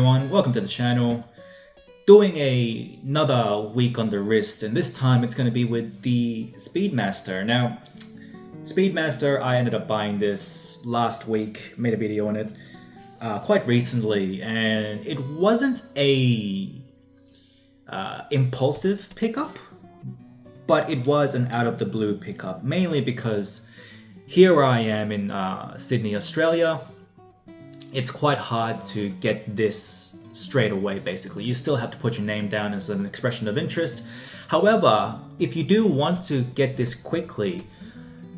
Everyone, welcome to the channel. Doing another week on the wrist, and this time it's going to be with the Speedmaster. Now, Speedmaster, I ended up buying this last week, made a video on it quite recently, and it wasn't a impulsive pickup, but it was an out of the blue pickup, mainly because here I am in Sydney, Australia. It's quite hard to get this straight away, basically. You still have to put your name down as an expression of interest. However, if you do want to get this quickly,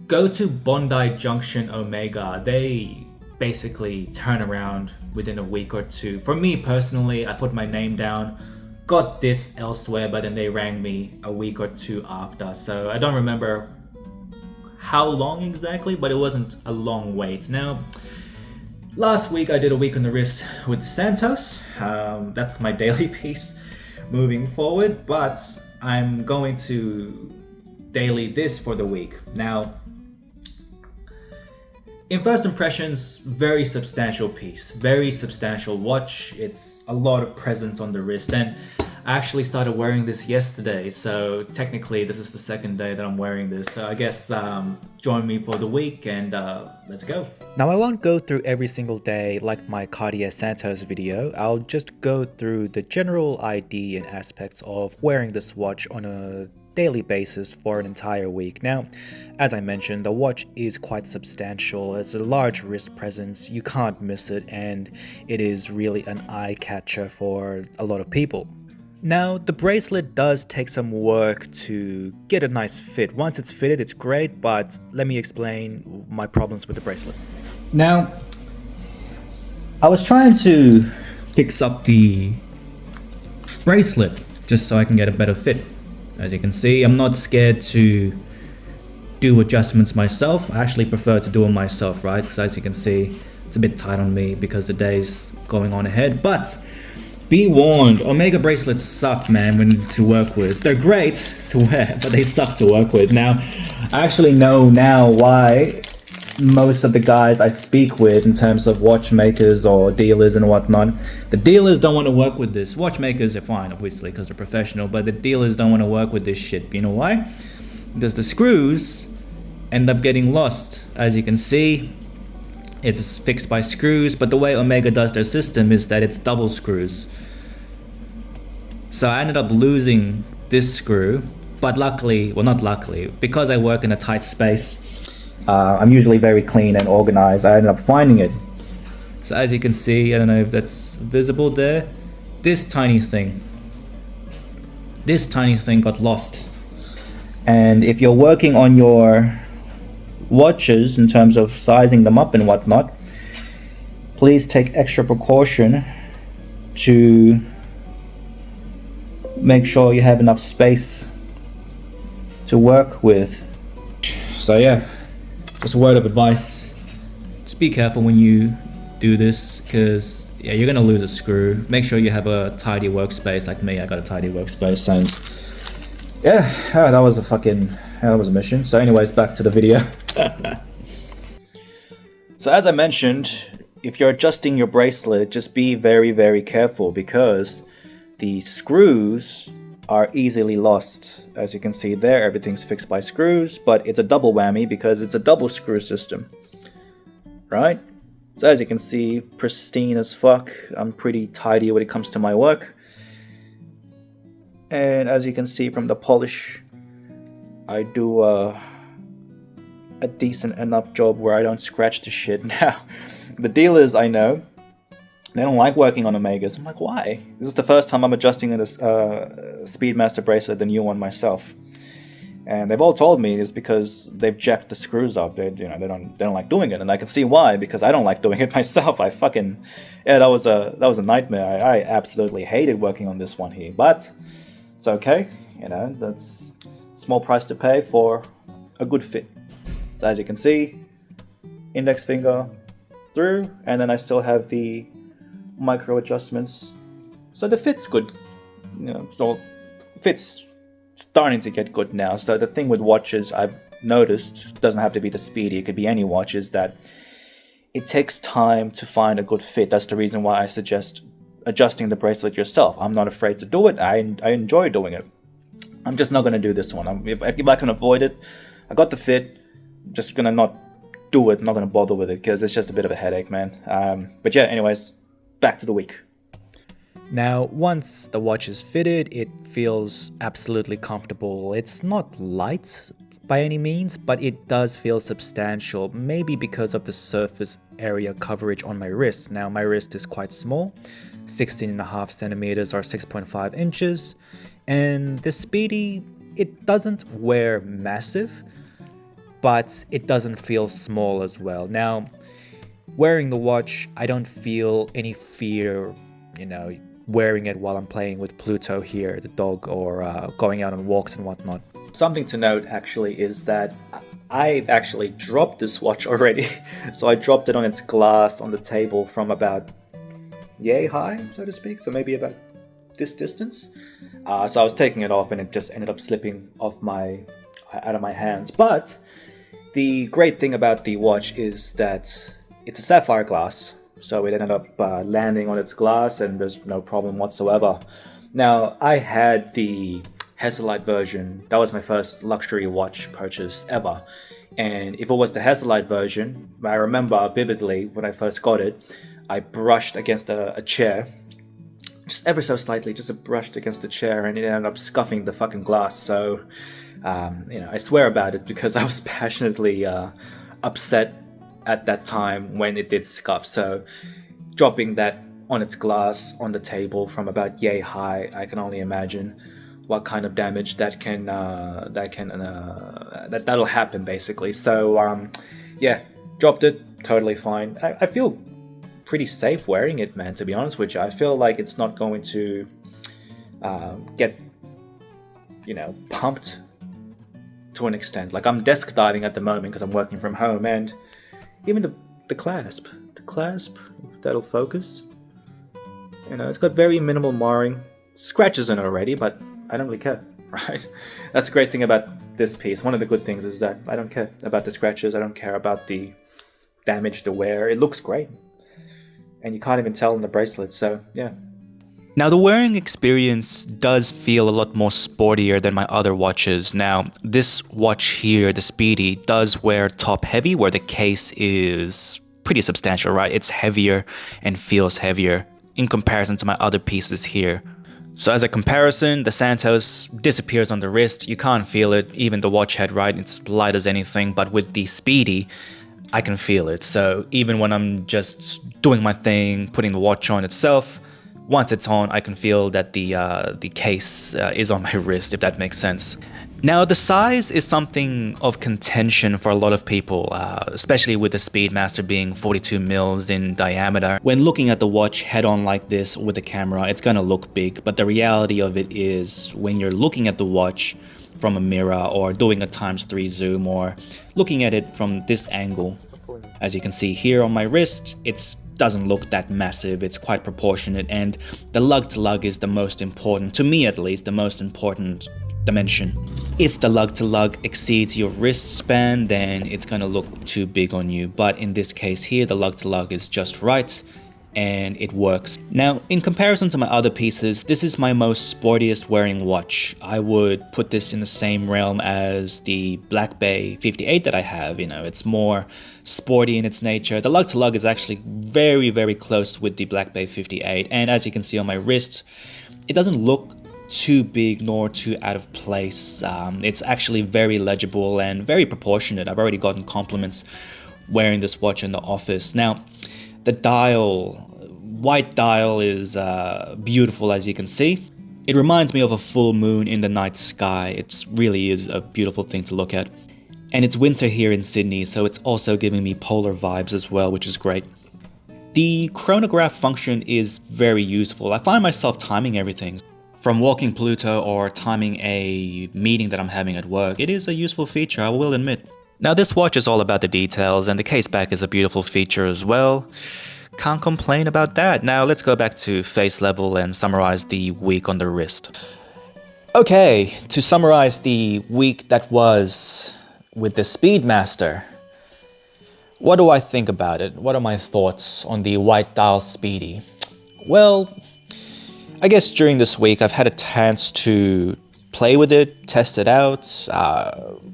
go to Bondi Junction Omega. They basically turn around within a week or two. For me personally, I put my name down, got this elsewhere, but then they rang me a week or two after. So I don't remember how long exactly, but it wasn't a long wait. Now, last week I did a week on the wrist with Santos. That's my daily piece moving forward, but I'm going to daily this for the week. Now, in first impressions, very substantial piece, very substantial watch. It's a lot of presence on the wrist, and I actually started wearing this yesterday, so technically this is the second day that I'm wearing this. So I guess join me for the week and let's go. Now I won't go through every single day like my Cartier Santos video. I'll just go through the general idea and aspects of wearing this watch on a daily basis for an entire week. Now, as I mentioned, the watch is quite substantial. It's a large wrist presence, you can't miss it, and it is really an eye catcher for a lot of people. Now, the bracelet does take some work to get a nice fit. Once it's fitted, it's great, but let me explain my problems with the bracelet. Now, I was trying to fix up the bracelet just so I can get a better fit. As you can see, I'm not scared to do adjustments myself. I actually prefer to do them myself, right? Because as you can see, it's a bit tight on me because the day's going on ahead. But be warned, Omega bracelets suck, man, to work with. They're great to wear, but they suck to work with. Now, I actually know now why most of the guys I speak with in terms of watchmakers or dealers and whatnot, the dealers don't want to work with this. Watchmakers are fine, obviously, because they're professional, but the dealers don't want to work with this shit. You know why? Because the screws end up getting lost. As you can see, it's fixed by screws, but the way Omega does their system is that it's double screws. So I ended up losing this screw, but luckily, well, not luckily, because I work in a tight space, I'm usually very clean and organized. I ended up finding it. So as you can see, I don't know if that's visible there, this tiny thing got lost. And if you're working on your watches in terms of sizing them up and whatnot, please take extra precaution to make sure you have enough space to work with. So yeah, just a word of advice, just be careful when you do this, because yeah, you're gonna lose a screw. Make sure you have a tidy workspace. Like me, I got a tidy workspace, and yeah, that was a mission. So anyways, back to the video. So as I mentioned, if you're adjusting your bracelet, just be very, very careful, because the screws are easily lost. As you can see there, everything's fixed by screws, but it's a double whammy because it's a double screw system, right? So as you can see, pristine as fuck. I'm pretty tidy when it comes to my work. And as you can see from the polish, I do a decent enough job where I don't scratch the shit. Now, the dealers I know, they don't like working on Omegas. I'm like, why? This is the first time I'm adjusting a Speedmaster bracelet, the new one myself. And they've all told me it's because they've jacked the screws up. They don't like doing it, and I can see why, because I don't like doing it myself. That was a nightmare. I absolutely hated working on this one here, but it's okay. That's a small price to pay for a good fit. So as you can see, index finger through, and then I still have the micro adjustments, so the fit's good. So fit's starting to get good now. So the thing with watches I've noticed, doesn't have to be the Speedy, it could be any watch, is that it takes time to find a good fit. That's the reason why I suggest adjusting the bracelet yourself. I'm not afraid to do it. I enjoy doing it. I'm just not going to do this one. If I can avoid it, I got the fit, I'm just going to not do it, not going to bother with it, because it's just a bit of a headache, man. But yeah, anyways, back to the week. Now, once the watch is fitted, it feels absolutely comfortable. It's not light by any means, but it does feel substantial, maybe because of the surface area coverage on my wrist. Now, my wrist is quite small, 16.5 centimeters or 6.5 inches, and the Speedy, it doesn't wear massive, but it doesn't feel small as well. Now, wearing the watch, I don't feel any fear, wearing it while I'm playing with Pluto here, the dog, or going out on walks and whatnot. Something to note actually is that I actually dropped this watch already. So I dropped it on its glass on the table from about yay high, so to speak, so maybe about this distance. So I was taking it off and it just ended up slipping out of my hands. But the great thing about the watch is that it's a sapphire glass, so it ended up landing on its glass and there's no problem whatsoever. Now, I had the Hesalite version. That was my first luxury watch purchase ever. And if it was the Hesalite version, I remember vividly when I first got it, I brushed against a chair, just ever so slightly, just brushed against the chair, and it ended up scuffing the fucking glass. So, I swear about it because I was passionately upset at that time when it did scuff. So, dropping that on its glass on the table from about yay high, I can only imagine what kind of damage that'll happen basically. So, yeah, dropped it, totally fine. I feel pretty safe wearing it, man, to be honest with you. I feel like it's not going to get, pumped to an extent. Like, I'm desk diving at the moment because I'm working from home, and even the clasp, if that'll focus, it's got very minimal marring, scratches in it already, but I don't really care, right? That's the great thing about this piece. One of the good things is that I don't care about the scratches, I don't care about the damage to wear. It looks great. And you can't even tell in the bracelet, so yeah. Now, the wearing experience does feel a lot more sportier than my other watches. Now, this watch here, the Speedy, does wear top heavy, where the case is pretty substantial, right? It's heavier and feels heavier in comparison to my other pieces here. So as a comparison, the Santos disappears on the wrist. You can't feel it, even the watch head, right? It's light as anything, but with the Speedy, I can feel it. So even when I'm just doing my thing, putting the watch on itself, once it's on, I can feel that the case is on my wrist, if that makes sense. Now, the size is something of contention for a lot of people, especially with the Speedmaster being 42 mils in diameter. When looking at the watch head-on like this with the camera, it's gonna look big, but the reality of it is when you're looking at the watch from a mirror or doing a ×3 zoom or looking at it from this angle, as you can see here on my wrist, it doesn't look that massive. It's quite proportionate, and the lug to lug is the most important, to me at least, the most important dimension. If the lug to lug exceeds your wrist span, then it's gonna look too big on you, but in this case here, the lug to lug is just right and it works. Now, in comparison to my other pieces, this is my most sportiest wearing watch. I would put this in the same realm as the Black Bay 58 that I have. It's more sporty in its nature. The lug to lug is actually very, very close with the Black Bay 58, and as you can see on my wrist, it doesn't look too big nor too out of place. It's actually very legible and very proportionate. I've already gotten compliments wearing this watch in the office. Now, the dial, white dial, is beautiful, as you can see. It reminds me of a full moon in the night sky. It really is a beautiful thing to look at. And it's winter here in Sydney, so it's also giving me polar vibes as well, which is great. The chronograph function is very useful. I find myself timing everything. From walking Pluto or timing a meeting that I'm having at work, it is a useful feature, I will admit. Now, this watch is all about the details, and the case back is a beautiful feature as well. Can't complain about that. Now, let's go back to face level and summarize the week on the wrist. Okay, to summarize the week that was with the Speedmaster, what do I think about it? What are my thoughts on the White Dial Speedy? Well, I guess during this week, I've had a chance to play with it, test it out,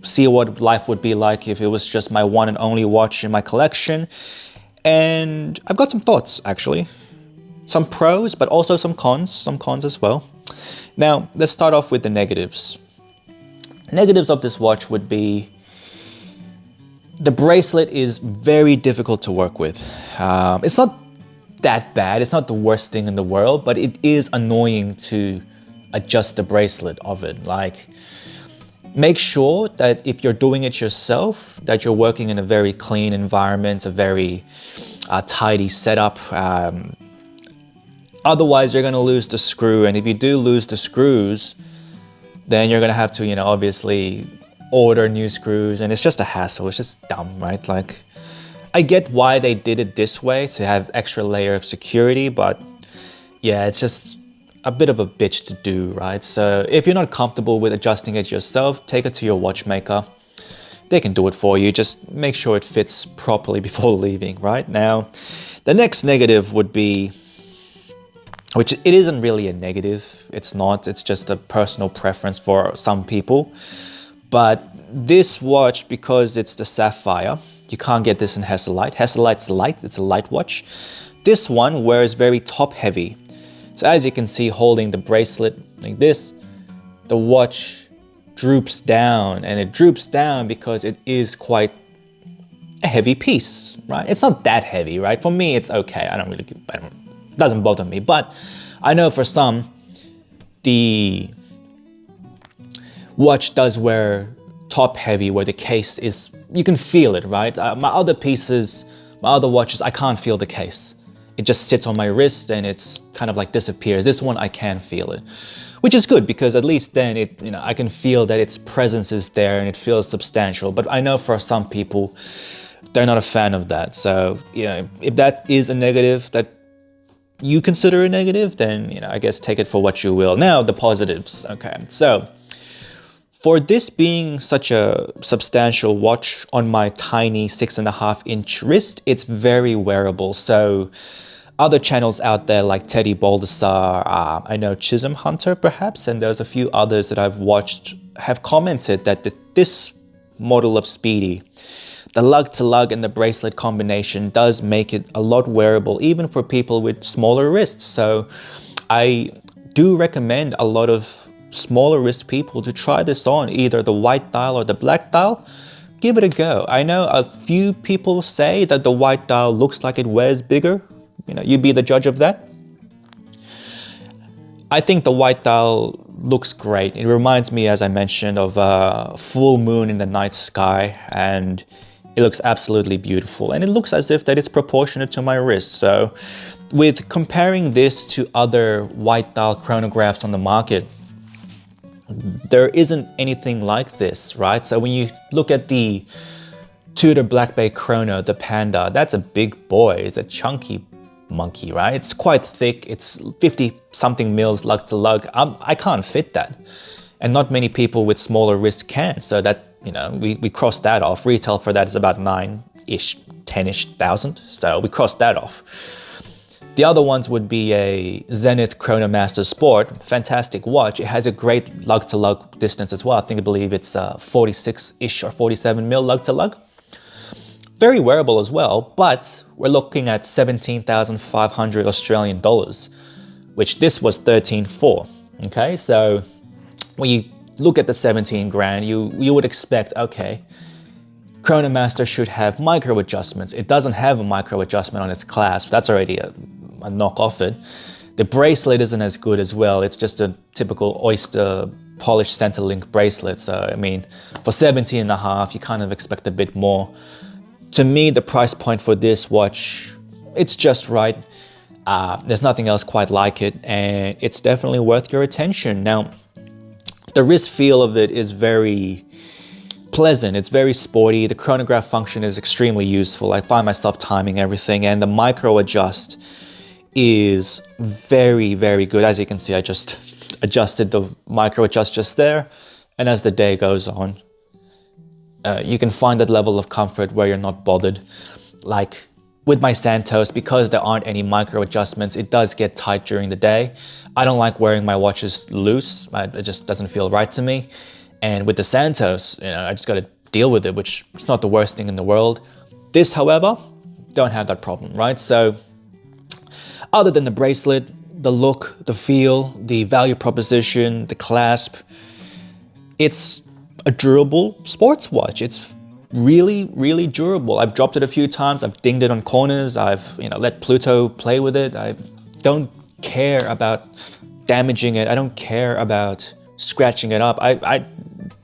see what life would be like if it was just my one and only watch in my collection. And I've got some thoughts, actually. Some pros, but also some cons as well. Now, let's start off with the negatives. Negatives of this watch would be the bracelet is very difficult to work with. It's not that bad, it's not the worst thing in the world, but it is annoying to adjust the bracelet of it. Like, make sure that if you're doing it yourself, that you're working in a very clean environment, a very tidy setup. Otherwise, you're gonna lose the screw, and if you do lose the screws, then you're gonna have to, obviously order new screws, and it's just a hassle. It's just dumb, right? Like, I get why they did it this way, to have extra layer of security, but yeah, it's just a bit of a bitch to do, right? So if you're not comfortable with adjusting it yourself, take it to your watchmaker. They can do it for you. Just make sure it fits properly before leaving, right? Now, the next negative would be, which it isn't really a negative, it's not, it's just a personal preference for some people. But this watch, because it's the sapphire, you can't get this in Hesalite. Hesalite's light, it's a light watch. This one wears very top heavy. So as you can see, holding the bracelet like this, the watch droops down, and it droops down because it is quite a heavy piece, right? It's not that heavy, right? For me, it's okay. It doesn't bother me, but I know for some, the watch does wear top heavy, where the case is, you can feel it, right? My other pieces, my other watches, I can't feel the case. It just sits on my wrist and it's kind of like disappears. This one, I can feel it, which is good, because at least then I can feel that its presence is there and it feels substantial. But I know for some people, they're not a fan of that. So, if that is a negative that you consider a negative, then, I guess take it for what you will. Now, the positives. Okay, so for this being such a substantial watch on my tiny 6.5-inch wrist, it's very wearable. So other channels out there like Teddy Baldassar, I know Chisholm Hunter perhaps, and there's a few others that I've watched, have commented that this model of Speedy, the lug-to-lug and the bracelet combination, does make it a lot wearable, even for people with smaller wrists. So I do recommend a lot of smaller wrist people to try this on, either the white dial or the black dial. Give it a go. I know a few people say that the white dial looks like it wears bigger. You be the judge of that. I think the white dial looks great. It reminds me, as I mentioned, of a full moon in the night sky, and it looks absolutely beautiful. And it looks as if that it's proportionate to my wrist. So with comparing this to other white dial chronographs on the market, there isn't anything like this, right? So when you look at the Tudor Black Bay Chrono, the Panda, that's a big boy. It's a chunky monkey, right? It's quite thick. It's 50-something mils lug to lug. I can't fit that. And not many people with smaller wrists can. So that, we crossed that off. Retail for that is about 9-ish, 10-ish thousand. So we crossed that off. The other ones would be a Zenith Chronomaster Sport, fantastic watch. It has a great lug-to-lug distance as well. I believe it's 46-ish or 47 mil lug-to-lug. Very wearable as well, but we're looking at 17,500 Australian dollars, which this was 13.4. Okay, so when you look at the 17 grand, you would expect, okay, Chronomaster should have micro adjustments. It doesn't have a micro adjustment on its clasp. That's already a knock off it. The bracelet isn't as good as well. It's just a typical Oyster polished center link bracelet. So, for 17.5, you kind of expect a bit more. To me, the price point for this watch, it's just right. There's nothing else quite like it, and it's definitely worth your attention. Now, the wrist feel of it is very pleasant. It's very sporty. The chronograph function is extremely useful. I find myself timing everything, and the micro adjust is very, very good. As you can see, I just adjusted the micro adjust just there, and as the day goes on, you can find that level of comfort where you're not bothered. Like with my Santos, because there aren't any micro adjustments, it does get tight during the day. I don't like wearing my watches loose. It just doesn't feel right to me. And with the Santos, I just got to deal with it, which is not the worst thing in the world. This, however, don't have that problem, right? So other than the bracelet, the look, the feel, the value proposition, the clasp, it's a durable sports watch. It's really, really durable. I've dropped it a few times. I've dinged it on corners. I've let Pluto play with it. I don't care about damaging it. I don't care about scratching it up. I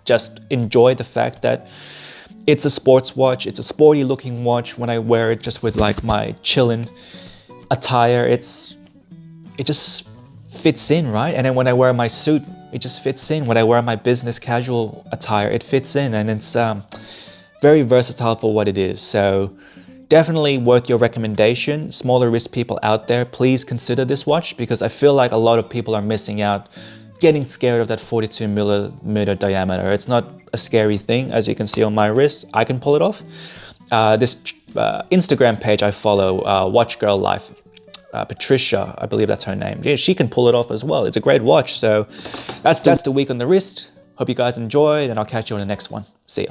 just enjoy the fact that it's a sports watch. It's a sporty looking watch. When I wear it just with like my chillin' attire, it just fits in, right? And then when I wear my suit, it just fits in. When I wear my business casual attire, it fits in, and it's very versatile for what it is. So definitely worth your recommendation. Smaller wrist people out there, please consider this watch, because I feel like a lot of people are missing out, getting scared of that 42 millimeter diameter. It's not a scary thing. As you can see on my wrist, I can pull it off. This Instagram page I follow, Watch Girl Life, Patricia, I believe that's her name. Yeah, she can pull it off as well. It's a great watch. So that's the week on the wrist. Hope you guys enjoyed, and I'll catch you on the next one. See ya.